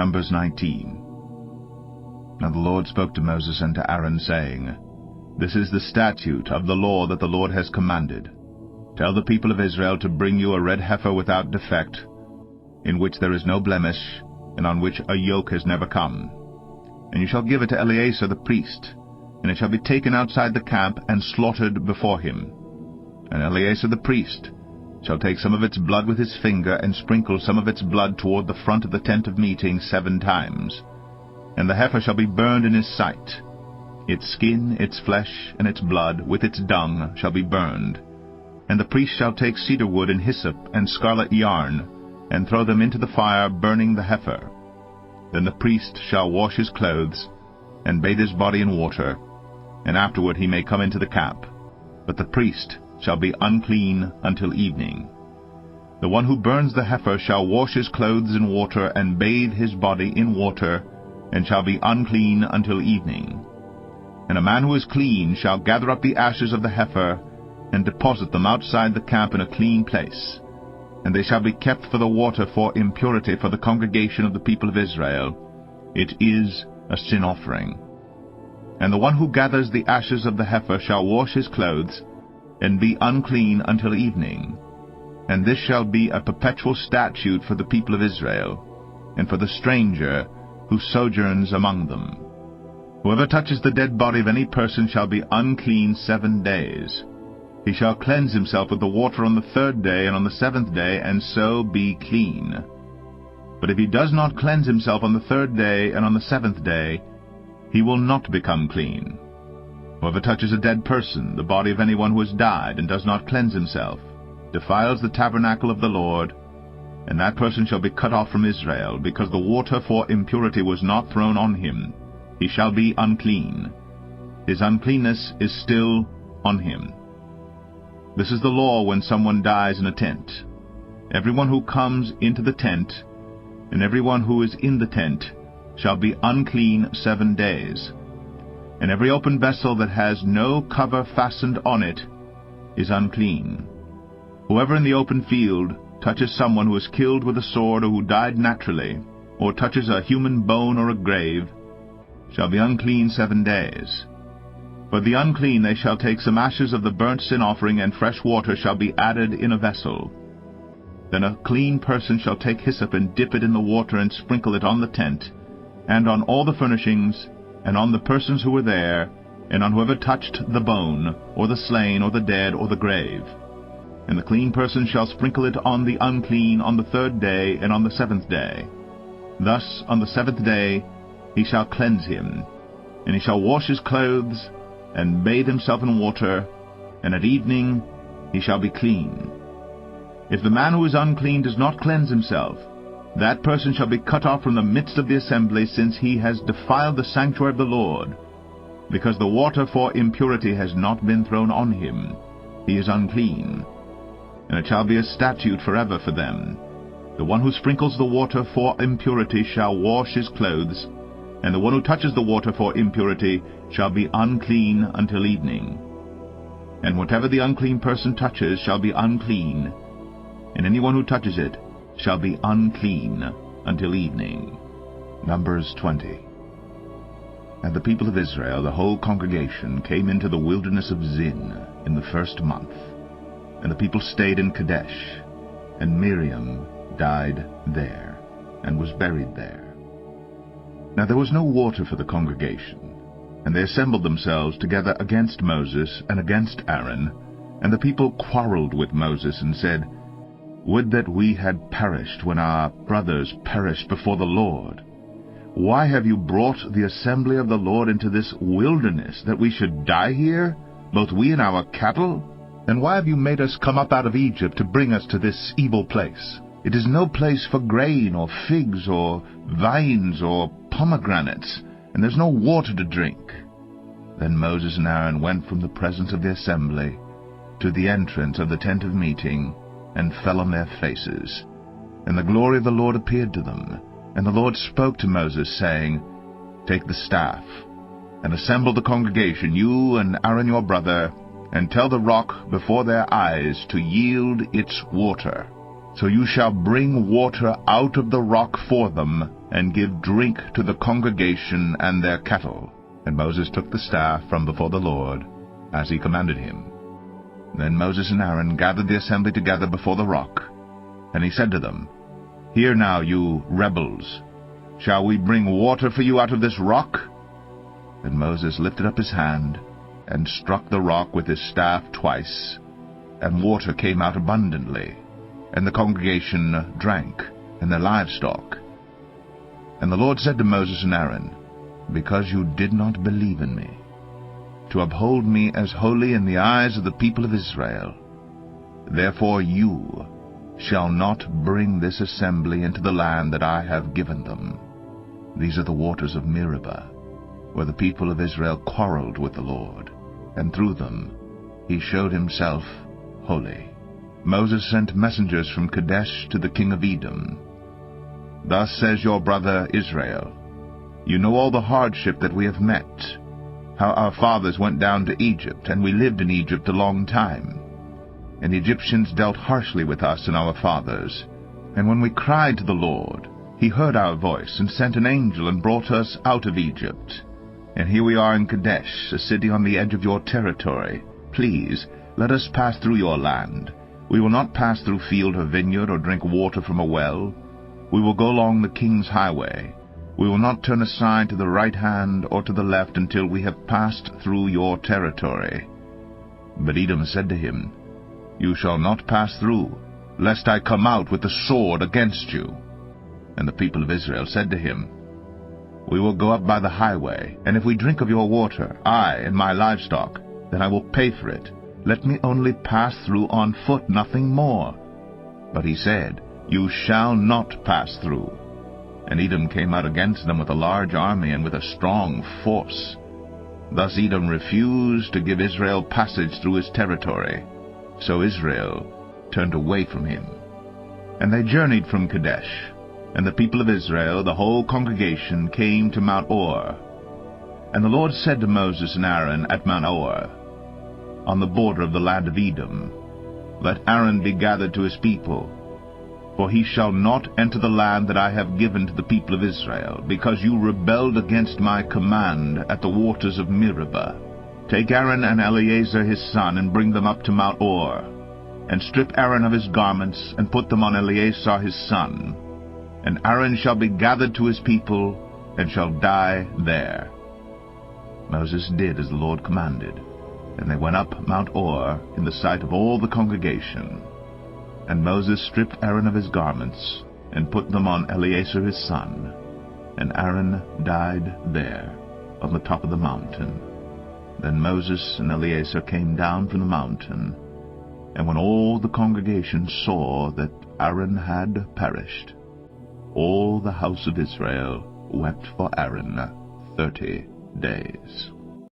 Numbers 19. Now the Lord spoke to Moses and to Aaron, saying, This is the statute of the law that the Lord has commanded. Tell the people of Israel to bring you a red heifer without defect, in which there is no blemish, and on which a yoke has never come. And you shall give it to Eleazar the priest, and it shall be taken outside the camp and slaughtered before him. And Eleazar the priest shall take some of its blood with his finger, and sprinkle some of its blood toward the front of the tent of meeting 7 times. And the heifer shall be burned in his sight. Its skin, its flesh, and its blood, with its dung, shall be burned. And the priest shall take cedar wood and hyssop and scarlet yarn, and throw them into the fire, burning the heifer. Then the priest shall wash his clothes, and bathe his body in water, and afterward he may come into the camp. But the priest shall be unclean until evening. The one who burns the heifer shall wash his clothes in water, and bathe his body in water, and shall be unclean until evening. And a man who is clean shall gather up the ashes of the heifer, and deposit them outside the camp in a clean place. And they shall be kept for the water for impurity for the congregation of the people of Israel. It is a sin offering. And the one who gathers the ashes of the heifer shall wash his clothes, and be unclean until evening. And this shall be a perpetual statute for the people of Israel, and for the stranger who sojourns among them. Whoever touches the dead body of any person shall be unclean 7 days. He shall cleanse himself with the water on the 3rd day and on the 7th day, and so be clean. But if he does not cleanse himself on the 3rd day and on the 7th day, he will not become clean. Whoever touches a dead person, the body of anyone who has died, and does not cleanse himself, defiles the tabernacle of the Lord, and that person shall be cut off from Israel, because the water for impurity was not thrown on him. He shall be unclean. His uncleanness is still on him. This is the law when someone dies in a tent. Everyone who comes into the tent, and everyone who is in the tent, shall be unclean 7 days. And every open vessel that has no cover fastened on it is unclean. Whoever in the open field touches someone who is killed with a sword, or who died naturally, or touches a human bone or a grave, shall be unclean 7 days. For the unclean they shall take some ashes of the burnt sin offering, and fresh water shall be added in a vessel. Then a clean person shall take hyssop and dip it in the water, and sprinkle it on the tent, and on all the furnishings, and on the persons who were there, and on whoever touched the bone, or the slain, or the dead, or the grave. And the clean person shall sprinkle it on the unclean on the 3rd day and on the 7th day. Thus on the 7th day he shall cleanse him, and he shall wash his clothes, and bathe himself in water, and at evening he shall be clean. If the man who is unclean does not cleanse himself, that person shall be cut off from the midst of the assembly, since he has defiled the sanctuary of the Lord, because the water for impurity has not been thrown on him. He is unclean. And it shall be a statute forever for them. The one who sprinkles the water for impurity shall wash his clothes, and the one who touches the water for impurity shall be unclean until evening. And whatever the unclean person touches shall be unclean, and anyone who touches it shall be unclean until evening. Numbers 20. And the people of Israel, the whole congregation, came into the wilderness of Zin in the 1st month. And the people stayed in Kadesh, and Miriam died there, and was buried there. Now there was no water for the congregation, and they assembled themselves together against Moses and against Aaron, and the people quarreled with Moses, and said, Would that we had perished when our brothers perished before the Lord. Why have you brought the assembly of the Lord into this wilderness, that we should die here, both we and our cattle? And why have you made us come up out of Egypt to bring us to this evil place? It is no place for grain, or figs, or vines, or pomegranates, and there's no water to drink. Then Moses and Aaron went from the presence of the assembly to the entrance of the tent of meeting, and fell on their faces. And the glory of the Lord appeared to them. And the Lord spoke to Moses, saying, Take the staff, and assemble the congregation, you and Aaron your brother, and tell the rock before their eyes to yield its water. So you shall bring water out of the rock for them, and give drink to the congregation and their cattle. And Moses took the staff from before the Lord, as he commanded him. Then Moses and Aaron gathered the assembly together before the rock, and he said to them, Hear now, you rebels, shall we bring water for you out of this rock? And Moses lifted up his hand, and struck the rock with his staff twice, and water came out abundantly, and the congregation drank, and their livestock. And the Lord said to Moses and Aaron, Because you did not believe in me, to uphold me as holy in the eyes of the people of Israel, therefore you shall not bring this assembly into the land that I have given them. These are the waters of Meribah, where the people of Israel quarreled with the Lord, and through them he showed himself holy. Moses sent messengers from Kadesh to the king of Edom. Thus says your brother Israel, You know all the hardship that we have met, how our fathers went down to Egypt, and we lived in Egypt a long time. And the Egyptians dealt harshly with us and our fathers. And when we cried to the Lord, he heard our voice, and sent an angel, and brought us out of Egypt. And here we are in Kadesh, a city on the edge of your territory. Please, let us pass through your land. We will not pass through field or vineyard, or drink water from a well. We will go along the king's highway. We will not turn aside to the right hand or to the left until we have passed through your territory. But Edom said to him, You shall not pass through, lest I come out with the sword against you. And the people of Israel said to him, We will go up by the highway, and if we drink of your water, I and my livestock, then I will pay for it. Let me only pass through on foot, nothing more. But he said, You shall not pass through. And Edom came out against them with a large army and with a strong force. Thus Edom refused to give Israel passage through his territory. So Israel turned away from him. And they journeyed from Kadesh. And the people of Israel, the whole congregation, came to Mount Or. And the Lord said to Moses and Aaron at Mount Or, on the border of the land of Edom, Let Aaron be gathered to his people, for he shall not enter the land that I have given to the people of Israel, because you rebelled against my command at the waters of Meribah. Take Aaron and Eleazar his son, and bring them up to Mount Or, and strip Aaron of his garments, and put them on Eleazar his son. And Aaron shall be gathered to his people, and shall die there. Moses did as the Lord commanded, and they went up Mount Or in the sight of all the congregation. And Moses stripped Aaron of his garments, and put them on Eleazar his son. And Aaron died there, on the top of the mountain. Then Moses and Eleazar came down from the mountain. And when all the congregation saw that Aaron had perished, all the house of Israel wept for Aaron 30 days.